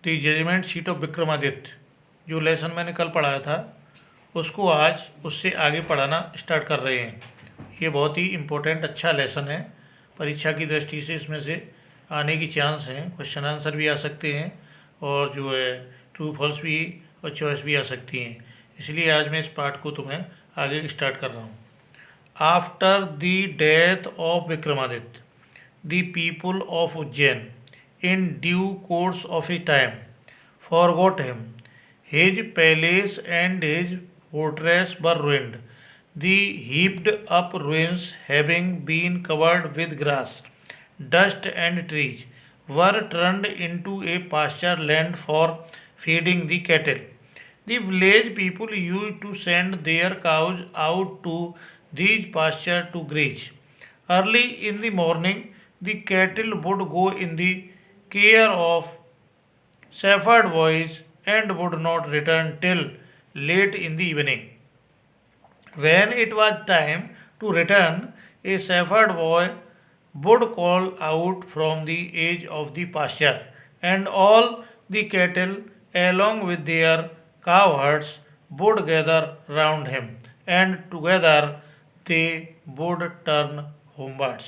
The judgement seat of Vikramaditya, जो lesson मैंने कल पढ़ाया था उसको आज उससे आगे पढ़ाना स्टार्ट कर रहे हैं। ये बहुत ही इम्पोर्टेंट अच्छा लेसन है, परीक्षा की दृष्टि से इसमें से आने की चांस हैं, क्वेश्चन आंसर भी आ सकते हैं और जो है ट्रू फॉल्स भी और चॉइस भी आ सकती हैं। इसलिए आज मैं इस पार्ट को तुम्हें आगे स्टार्ट कर रहा हूँ। After the death of Vikramaditya, the people of Ujjain in due course of his time forgot him. His palace and his fortress were ruined, the heaped up ruins having been covered with grass, dust and trees were turned into a pasture land for feeding the cattle. The village people used to send their cows out to these pastures to graze. Early in the morning, the cattle would go in the care of shepherd boys and would not return till late in the evening. When it was time to return, a shepherd boy would call out from the edge of the pasture, and all the cattle, along with their cowherds, would gather round him, and together they would turn homewards.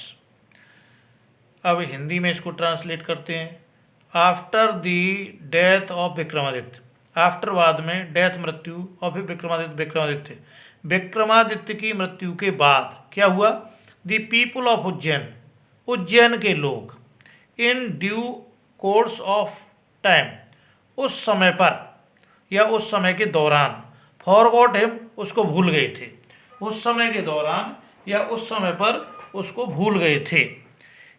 अब हिंदी में इसको translate करते हैं। After the death of Vikramaditya, after बाद में death मृत्यु और फिर विक्रमादित्य की मृत्यु के बाद क्या हुआ? The people of Ujjain, Ujjain के लोग, in due course of time, उस समय पर या उस समय के दौरान, फॉरगॉट हिम, उसको भूल गए थे, उस समय के दौरान या उस समय पर उसको भूल गए थे।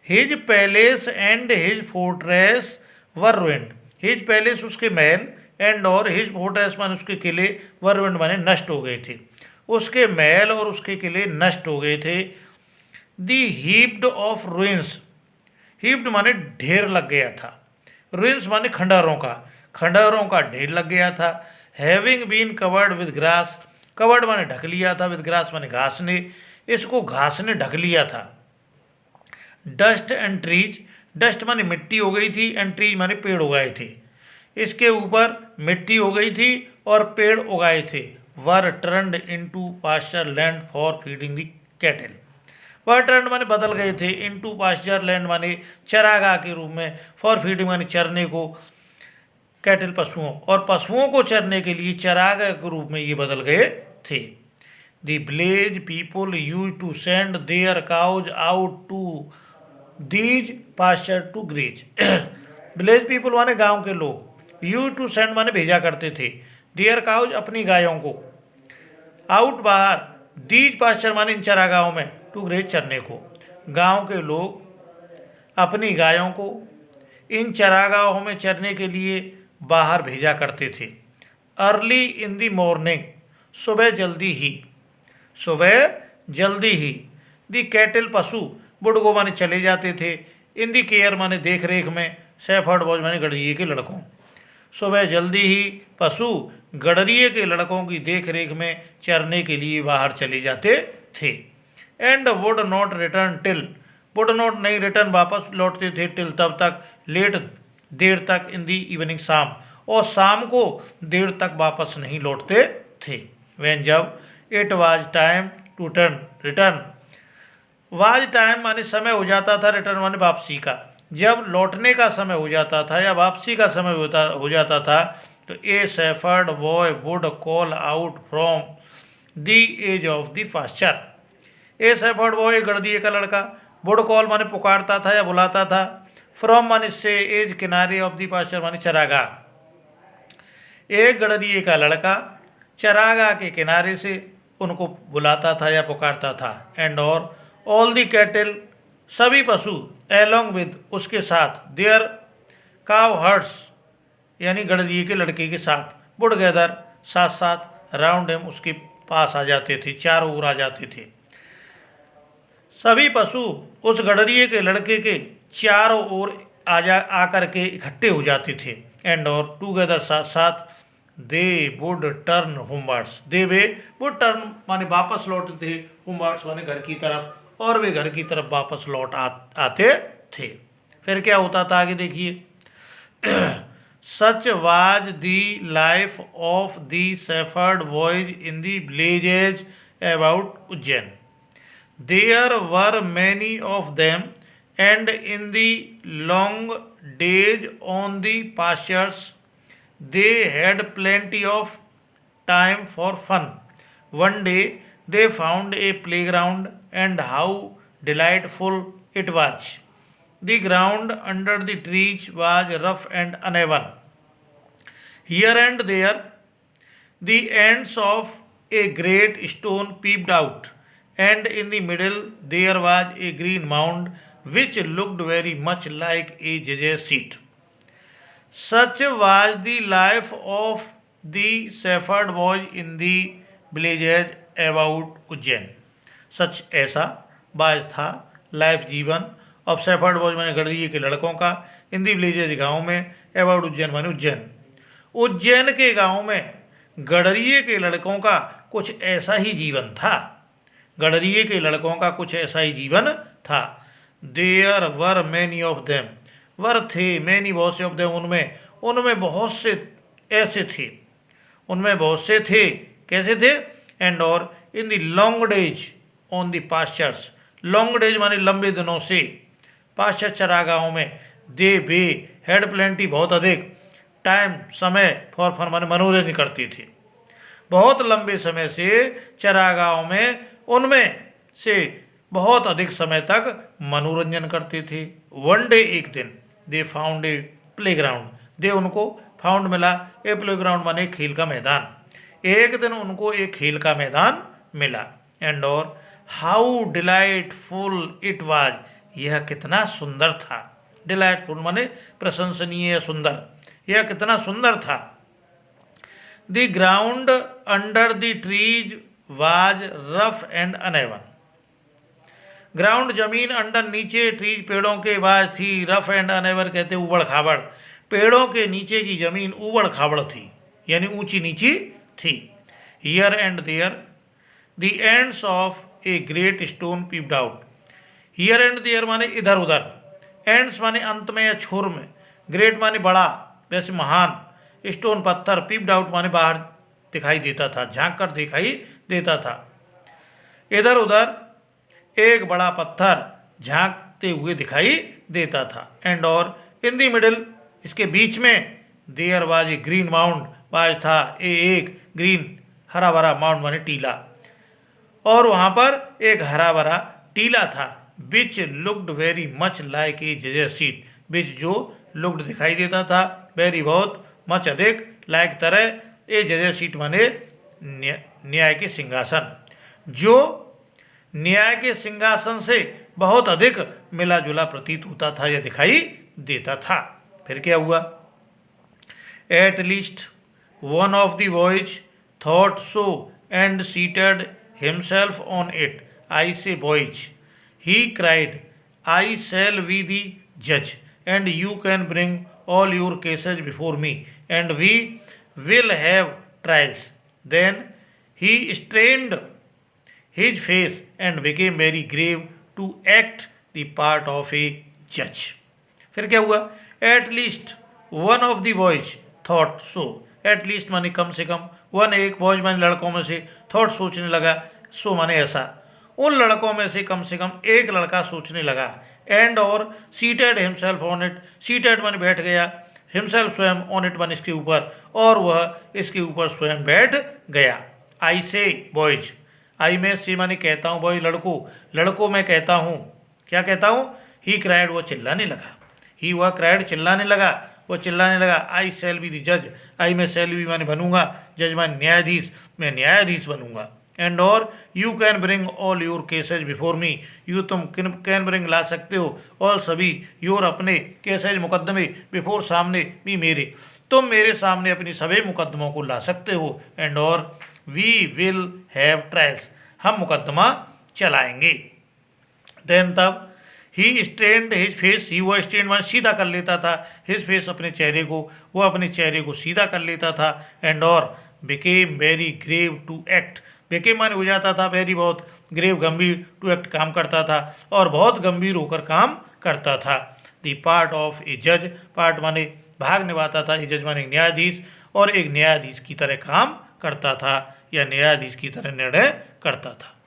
His palace and his fortress were ruined, his palace उसके महल, एंड और हिज फोर्ट्रेस माने उसके किले, वर रुइंड माने नष्ट हो गए थे, उसके महल और उसके किले नष्ट हो गए थे। दी हीप्ड ऑफ रुइंस, हीप्ड माने ढेर लग गया था, रुइंस माने खंडहरों का ढेर लग गया था। Having been covered with grass, covered माने ढक लिया था, विद ग्रास माने घास ने, इसको घास ने ढक लिया था। डस्ट एंड ट्रीज, डस्ट माने मिट्टी हो गई थी, एंड ट्रीज माने पेड़ उगाए थे, इसके ऊपर मिट्टी हो गई थी और पेड़ उगाए थे। Were turned into pasture land for feeding the cattle, were turned माने बदल गए थे, इनटू पास्चर लैंड माने चरागाह के रूप में, फॉर फीडिंग माने चरने को, कैटल पशुओं, और पशुओं को चरने के लिए चरागाह के रूप में ये बदल गए थे। The village people use to send their cows out to these pasture to graze, village people माने गांव के लोग, यूज टू सेंड माने भेजा करते थे, देयर काउज अपनी गायों को, आउट बाहर, दीज पास्चर माने इन चरागाहों में, टू ग्रेज चरने को, गांव के लोग अपनी गायों को इन चरागाहों में चरने के लिए बाहर भेजा करते थे। अर्ली इन द मॉर्निंग, सुबह जल्दी ही, दी कैटल पशु, बुढ़गो माने चले जाते थे, इन दी केयर माने देख रेख में, शेफर्ड बॉयज माने गड़रिये के लड़कों, सुबह जल्दी ही पशु गड़रिये के लड़कों की देख रेख में चरने के लिए बाहर चले जाते थे। And would not return till, would not नहीं रिटर्न वापस लौटते थे, टिल तब तक, लेट देर तक, इन दी इवनिंग शाम, और शाम को देर तक वापस नहीं लौटते थे। वैन जब, it was time to turn return, was time माने समय हो जाता था, रिटर्न माने वापसी का, जब लौटने का समय हो जाता था या वापसी का समय हो जाता था, तो a shepherd boy would call out from the edge of the pasture, a shepherd boy गड़रिये का लड़का, वुड कॉल माने पुकारता था या बुलाता था, फ्रॉम माने से, एज किनारे, ऑफ द पास्चर माने चरागाह, एक गड़रिये का लड़का चरागाह के किनारे से उनको बुलाता था या पुकारता था। एंड और ऑल दी कैटल, सभी पशु, एलोंग विद, उसके साथ, देयर काव हर्ड्स यानी गड़रिये के लड़के के साथ, वुड गैदर, साथ साथ, राउंड हिम, उसके पास आ जाते थे, चारों ओर आ जाते थे। सभी पशु उस गड़रिये के लड़के के चारों ओर आकर के इकट्ठे हो जाते थे। एंड और टूगेदर, साथ साथ, they would turn homewards, they वे वुड टर्न माने वापस लौटते थे, होमवर्ड्स माने घर की तरफ, और वे घर की तरफ वापस लौट आते थे। फिर क्या होता था आगे देखिए। Such was the life of the shepherd boys in the villages about Ujjain. There were many of them, and in the long days on the pastures, they had plenty of time for fun. One day they found a playground, and how delightful it was. The ground under the trees was rough and uneven. Here and there, the ends of a great stone peeped out, and in the middle there was a green mound which looked very much like a judge's seat. Such was the life of the shepherd boys in the villages about Ujjain. सच ऐसा बाज था life जीवन of shepherd boys माने गढ़िए के लड़कों का इन दी villages गाँव में अबाउट उज्जैन माने उज्जैन. उज्जैन के गांव में गडरिये के लड़कों का कुछ ऐसा ही जीवन था. गडरिये के लड़कों का कुछ ऐसा ही जीवन था. There were many of them. Were थे मैनी बहुत से ऑफ देम. उनमें उनमें बहुत से ऐसे थे. उनमें बहुत से थे. कैसे थे? एंड और in the long days on the pastures. Long days माने लंबे दिनों से. पास्चर चरागाहों में दे बे हैड प्लेंटी बहुत अधिक. टाइम समय फॉर फन माने मनोरंजन करती थी. बहुत लंबे समय से चरागाहों में उनमें से बहुत अधिक समय तक मनोरंजन करते थे. वन डे एक दिन they found a playground. They उनको फाउंड मिला ए प्ले ग्राउंड माने खेल का मैदान. एक दिन उनको एक खेल का मैदान मिला. एंड और हाउ डिलाइटफुल इट वाज. यह कितना सुंदर था. डिलाइटफुल माने प्रशंसनीय या सुंदर. यह कितना सुंदर था. The ground under the trees was rough and uneven. Ground जमीन अंडर नीचे ट्रीज पेड़ों के बाद थी. रफ एंड अनएवन कहते उबड़ खाबड़. पेड़ों के नीचे की जमीन उबड़ खाबड़ थी यानी ऊंची नीची थी. Here and there the ends of a great stone peeped out. Here and there माने इधर उधर. एंड्स माने अंत में या छोर में. ग्रेट माने बड़ा वैसे महान. स्टोन पत्थर. पीप्ड आउट माने बाहर दिखाई देता था. झांक कर दिखाई देता था. इधर उधर एक बड़ा पत्थर झांकते हुए दिखाई देता था. एंड और इन दी मिडिल इसके बीच में there was a green mound. Was था एक ग्रीन हरा भरा माउंड माने टीला. और वहाँ पर एक हरा भरा टीला था. Which looked very much like a जजेस सीट. विच जो लुक्ड दिखाई देता था वेरी बहुत मच अधिक लाइक तरह ए जजेस सीट माने न्याय के सिंहासन. जो न्याय के सिंहासन से बहुत अधिक मिला जुला प्रतीत होता था या दिखाई देता था. फिर क्या हुआ? At least one of the boys thought so and seated himself on it. I say boys. He cried I shall be the जज and you can bring all your cases before me and we will have trials. Then he strained his face and became very grave to act the part of a judge. फिर क्या हुआ? At least one of the boys thought so. At least माने कम से कम. one एक boys माने लड़कों में से. thought सोचने लगा. so माने ऐसा. उन लड़कों में से कम एक लड़का सोचने लगा. एंड और seated himself on it. Seated माने बैठ गया. हिमसेल्फ स्वयं. ऑन इट माने इसके ऊपर. और वह इसके ऊपर स्वयं बैठ गया. आई से बॉयज. आई में से माने कहता हूँ. बॉय लड़कों. लड़कों में कहता हूँ. क्या कहता हूँ? He cried. वो चिल्लाने लगा. ही वह क्राइड चिल्लाने लगा. वो चिल्लाने लगा. आई शैल बी द जज. आई में शैल बी माने बनूंगा. जज माने न्यायाधीश. मैं न्यायाधीश बनूंगा. एंड और you can bring all your cases before me. You तुम कैन ब्रिंग ला सकते हो. ऑल सभी. योर अपने. केसेज मुकदमे. बिफोर सामने. मी मेरे. तुम मेरे सामने अपनी सभी मुकदमों को ला सकते हो. एंड और वी विल हैव ट्रायल्स. हम मुकदमा चलाएंगे. देन तब ही स्टैंड हिज फेस. ही वो स्टैंड माने सीधा कर लेता था. हिज फेस अपने चेहरे को. वो अपने चेहरे को सीधा कर लेता था. एंड और became very grave to act. बेके माने हो जाता था वेरी बहुत. ग्रेव गंभीर. टू एक्ट काम करता था. और बहुत गंभीर होकर काम करता था. द पार्ट ऑफ ए जज, पार्ट माने भाग निभाता था, ए जज माने न्यायाधीश, और एक न्यायाधीश की तरह काम करता था या न्यायाधीश की तरह निर्णय करता था।